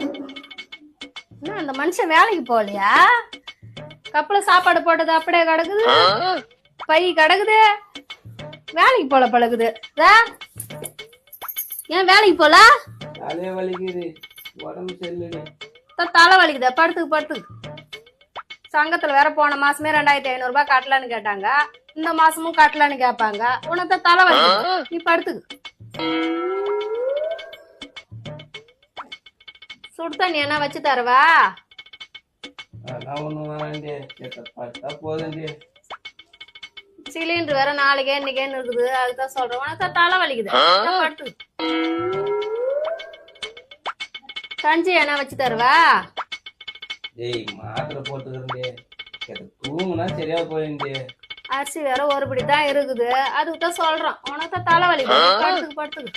என்ன அந்த மனுஷன் வேலைக்கு போகலையா? கப்பல சாப்பாடு போட்டது அப்படியே கிடக்குது, பை கிடக்குது, வேலைக்கு போல பழகுது. ஏன் வேலைக்கு போல? தலையே வலிக்குது, உடம்பு சரியில்லை. தலை வலிக்குது, படுத்துக்கு படுத்துக்கு. சங்கத்துல வேற போன மாசமே 2500 ரூபாய் கட்டலன்னு கேட்டாங்க, இந்த மாசமும் கட்டலன்னு கேட்பாங்க. உனக்கு தலை வலிக்குது, நீ படுத்துக்கு. சுடு தண்ணி என்ன வச்சு தருவா? சிலிண்டர் வேற நாளைக்கே இன்னைக்கேன்னு இருக்குது, அதுதான் சொல்றேன். உனக்கு தலை வலிக்குது, படுத்து. கஞ்சி என்ன வச்சு தருவா? மாத்திரை போட்டுக்கிறேன், தூங்குனா சரியா போயிருந்து. அரிசி வேற ஒருபடி தான் இருக்குது, அதுக்குதான் சொல்றேன். உனக்கு தலை வலிக்குது, படுத்துக்கு படுத்துக்கு.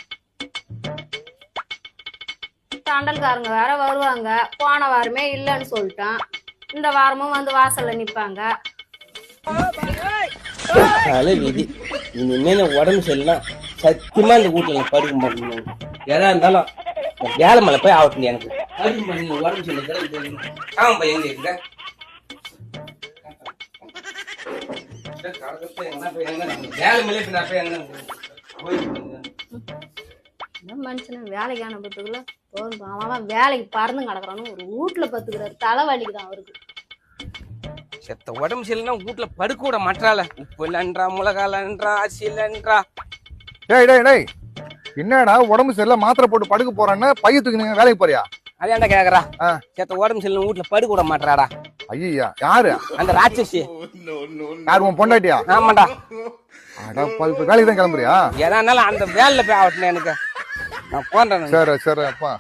தண்டல்காரங்க வேற வருவாங்க, போன வாரமே இல்லைன்னு சொல்லிட்டான், இந்த வாரமும் வந்து வாசல்ல நிப்பாங்க. விதி இனிமே உடம்பு சரியில்லாம் சத்தியமா இந்த வீட்டுல படுக்க மாட்டேன். எதா இருந்தாலும் வேலை மேல போய் ஆகட்டும். எனக்கு உடம்பு சொல்லி ஆமா எங்க இருக்க வேலை மேலே மனுஷன வேலைக்கு அனுப்புறதுக்குள்ள அவன் வேலைக்கு பறந்து கிடக்குறான்னு ஒரு வீட்டுல பத்துக்கிறாரு. தலை வலிக்குதான் அவருக்கு. செத்த உடம்பு சரியில்லைன்னா வீட்டுல படுக்க விட மாட்டாள. உப்பு இல்லன்றா, மிளகா இல்லன்றா, அரிசி இல்லன்றா. என்னடா உடம்பு சரியில்லை மாத்திரை போட்டு படுக்க போறான்னு பைய தூக்கி வேலைக்கு போறியா? அதான்டா கேக்குறா. செத்த உடம்பு சரியில்லை வீட்டுல படுக்க விட மாட்டாடா. ஐயா யாரு? அந்த ராட்சசி. யாரு உன் பொண்டாட்டியா? ஆமாண்டா. வேலைக்கு தான் கிளம்புறியா? எதா இருந்தாலும் அந்த வேலையில போய் ஆகட்டும் எனக்கு. நான் போன்றேன். சரி அப்பா.